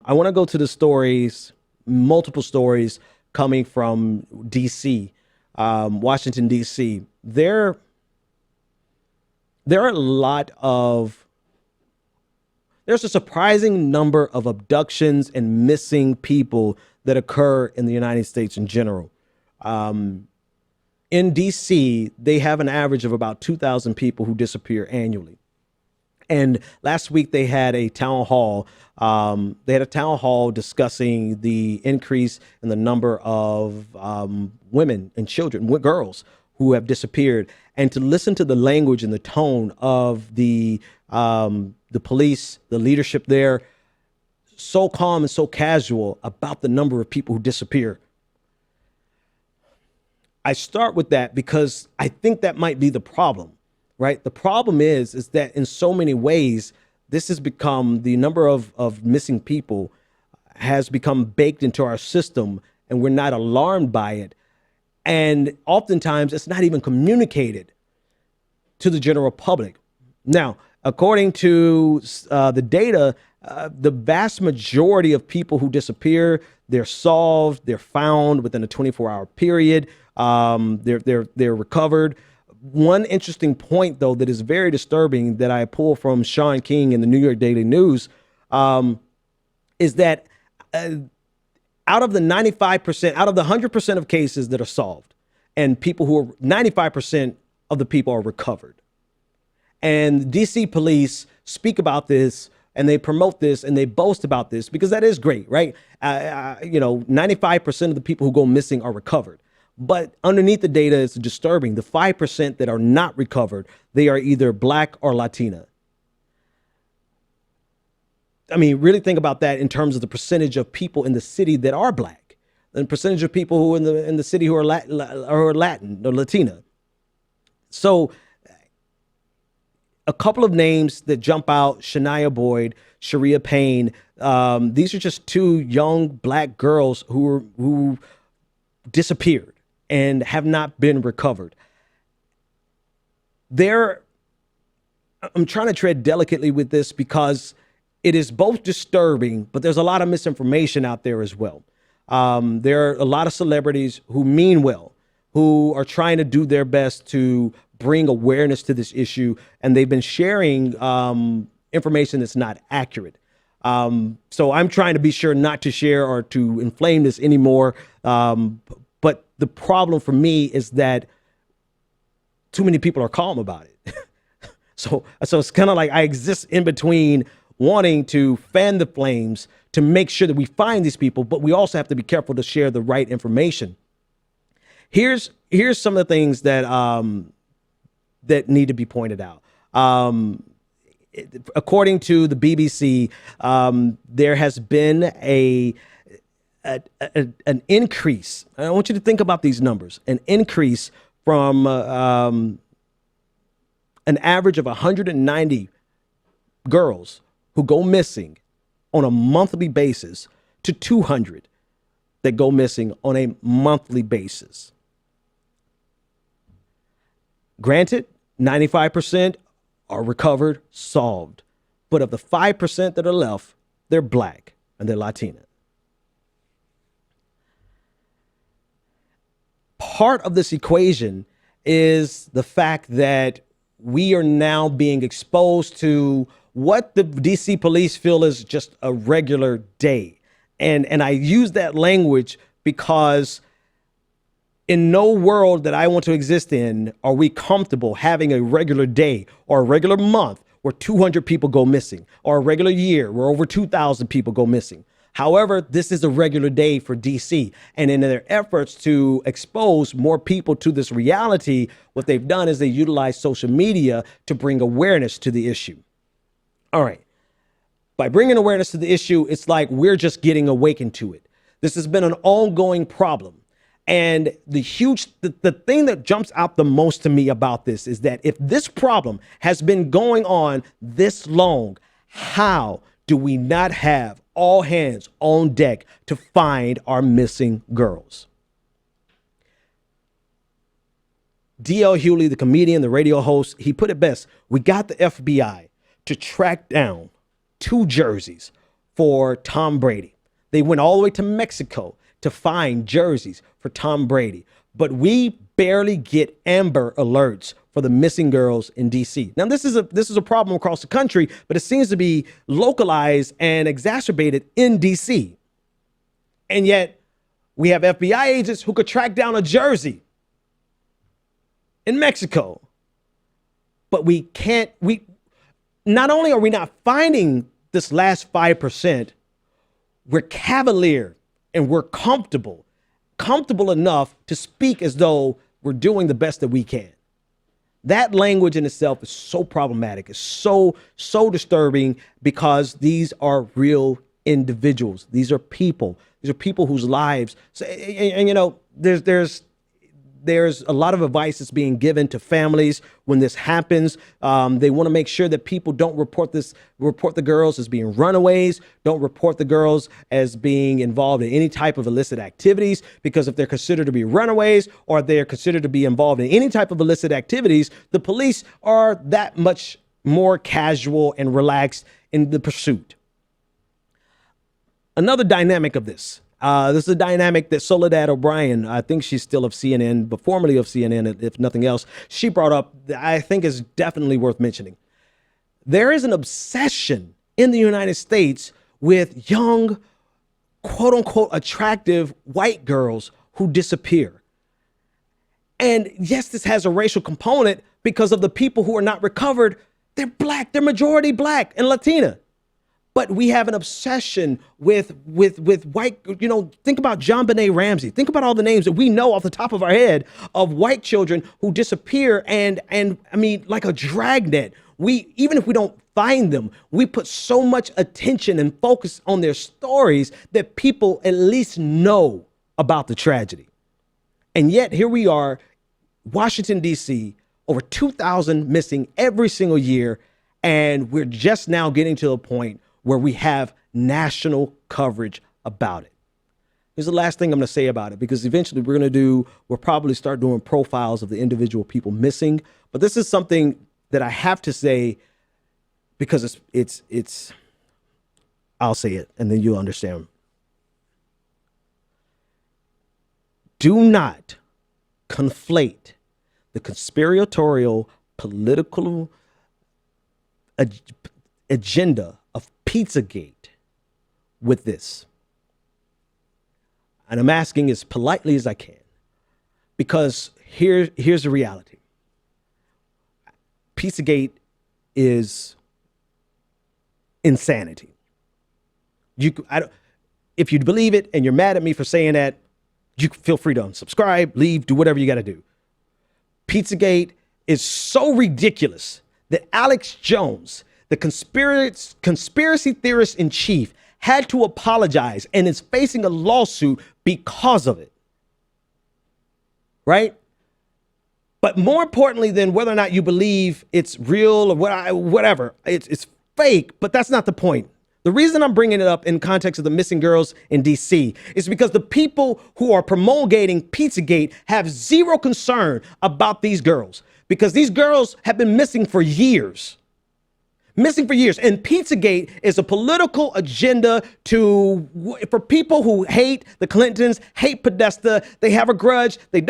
I want to go to the stories, multiple stories coming from D.C., Washington, D.C. There are a lot of there's a surprising number of abductions and missing people that occur in the United States in general. In DC, they have an average of about 2,000 people who disappear annually. And last week they had a town hall. Discussing the increase in the number of women and children, girls who have disappeared, and to listen to the language and the tone of the police, the leadership there, so calm and so casual about the number of people who disappear. I start with that because I think that might be the problem, right? The problem is that in so many ways, this has become the number of missing people has become baked into our system, and we're not alarmed by it. And oftentimes it's not even communicated to the general public. Now, according to the data, the vast majority of people who disappear, they're solved, they're found within a 24-hour period. They're recovered. One interesting point, though, that is very disturbing that I pull from Sean King in the New York Daily News is that out of the 95%, out of the 100% of cases that are solved, and people who are 95% of the people are recovered. And DC police speak about this and they promote this and they boast about this because that is great, right? 95% of the people who go missing are recovered. But underneath the data is disturbing. The 5% that are not recovered, they are either Black or Latina. I mean, really think about that in terms of the percentage of people in the city that are Black, and percentage of people who in the city who are Latin or Latina. So a couple of names that jump out: Shania Boyd, Sharia Payne. These are just two young Black girls who disappeared and have not been recovered. I'm trying to tread delicately with this because it is both disturbing, but there's a lot of misinformation out there as well. There are a lot of celebrities who mean well, who are trying to do their best to bring awareness to this issue, and they've been sharing information that's not accurate. So I'm trying to be sure not to share or to inflame this anymore. But the problem for me is that too many people are calm about it. So it's kind of like I exist in between wanting to fan the flames to make sure that we find these people, but we also have to be careful to share the right information. Here's some of the things that that need to be pointed out. According to the BBC, there has been an increase. I want you to think about these numbers. An increase from an average of 190 girls who go missing on a monthly basis to 200 that go missing on a monthly basis. Granted, 95% are recovered, solved. But of the 5% that are left, they're Black and they're Latina. Part of this equation is the fact that we are now being exposed to what the DC police feel is just a regular day. And I use that language because in no world that I want to exist in are we comfortable having a regular day or a regular month where 200 people go missing, or a regular year where over 2,000 people go missing. However, this is a regular day for DC. And in their efforts to expose more people to this reality, what they've done is they utilize social media to bring awareness to the issue. All right. By bringing awareness to the issue, it's like we're just getting awakened to it. This has been an ongoing problem. And the thing that jumps out the most to me about this is that if this problem has been going on this long, how do we not have all hands on deck to find our missing girls? D.L. Hughley, the comedian, the radio host, he put it best. We got the FBI to track down 2 jerseys for Tom Brady. They went all the way to Mexico to find jerseys for Tom Brady. But we barely get Amber Alerts for the missing girls in DC. Now, this is a problem across the country, but it seems to be localized and exacerbated in DC. And yet we have FBI agents who could track down a jersey in Mexico. But we not only are we not finding this last 5%, we're cavalier and we're comfortable enough to speak as though we're doing the best that we can. That language in itself is so problematic. It's so disturbing, because these are real individuals. These are people. These are people whose lives. And you know, there's a lot of advice that's being given to families when this happens. They want to make sure that people don't report the girls as being runaways, don't report the girls as being involved in any type of illicit activities, because if they're considered to be runaways or they're considered to be involved in any type of illicit activities, the police are that much more casual and relaxed in the pursuit. Another dynamic of this. This is a dynamic that Soledad O'Brien, I think she's still of CNN, but formerly of CNN, if nothing else, she brought up that I think is definitely worth mentioning. There is an obsession in the United States with young, quote unquote, attractive white girls who disappear. And yes, this has a racial component because of the people who are not recovered. They're black, they're majority black and Latina. But we have an obsession with white, you know, think about JonBenet Ramsey. Think about all the names that we know off the top of our head of white children who disappear. And I mean, like a dragnet, even if we don't find them, we put so much attention and focus on their stories that people at least know about the tragedy. And yet here we are, Washington, D.C., over 2,000 missing every single year. And we're just now getting to a point where we have national coverage about it. Here's the last thing I'm going to say about it, because eventually we'll probably start doing profiles of the individual people missing. But this is something that I have to say because it's I'll say it and then you'll understand. Do not conflate the conspiratorial political agenda of Pizzagate with this. And I'm asking as politely as I can, because here's the reality. Pizzagate is insanity. If you believe it and you're mad at me for saying that, you feel free to unsubscribe, leave, do whatever you got to do. Pizzagate is so ridiculous that Alex Jones, the conspiracy theorist in chief, had to apologize and is facing a lawsuit because of it. Right? But more importantly than whether or not you believe it's real or whatever, it's fake, but that's not the point. The reason I'm bringing it up in context of the missing girls in DC is because the people who are promulgating Pizzagate have zero concern about these girls, because these girls have been missing for years. And Pizzagate is a political agenda for people who hate the Clintons, hate Podesta. They have a grudge. They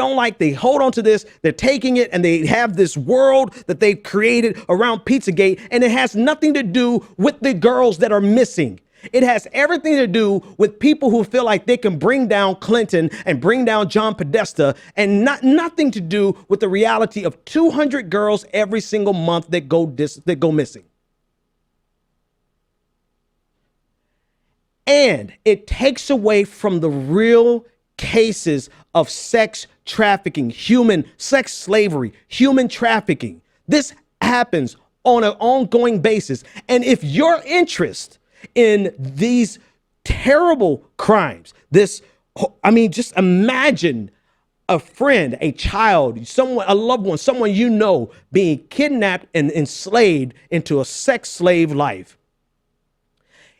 hold on to this. They're taking it, and they have this world that they've created around Pizzagate. And it has nothing to do with the girls that are missing. It has everything to do with people who feel like they can bring down Clinton and bring down John Podesta, and nothing to do with the reality of 200 girls every single month that go missing. And it takes away from the real cases of sex trafficking, human sex slavery, human trafficking. This happens on an ongoing basis. And if your interest in these terrible crimes, just imagine a friend, a child, a loved one, someone you know being kidnapped and enslaved into a sex slave life.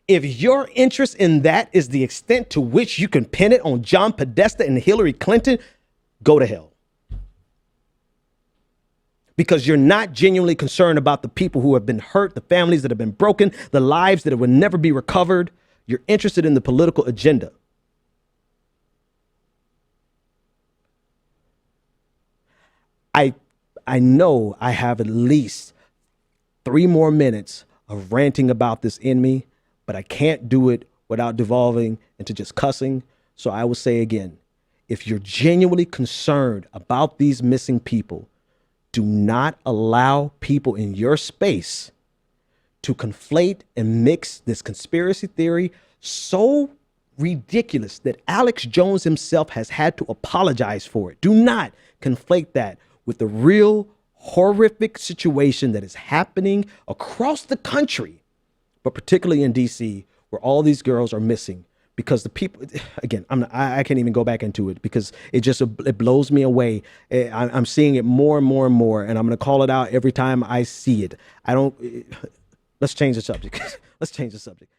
If your interest in that is the extent to which you can pin it on John Podesta and Hillary Clinton, go to hell. Because you're not genuinely concerned about the people who have been hurt, the families that have been broken, the lives that will never be recovered. You're interested in the political agenda. I know I have at least 3 more minutes of ranting about this in me, but I can't do it without devolving into just cussing. So I will say again, if you're genuinely concerned about these missing people, do not allow people in your space to conflate and mix this conspiracy theory so ridiculous that Alex Jones himself has had to apologize for it. Do not conflate that with the real horrific situation that is happening across the country, but particularly in DC, where all these girls are missing because the people, again, I can't even go back into it because it blows me away. I'm seeing it more and more and more, and I'm going to call it out every time I see it. Let's change the subject. Let's change the subject.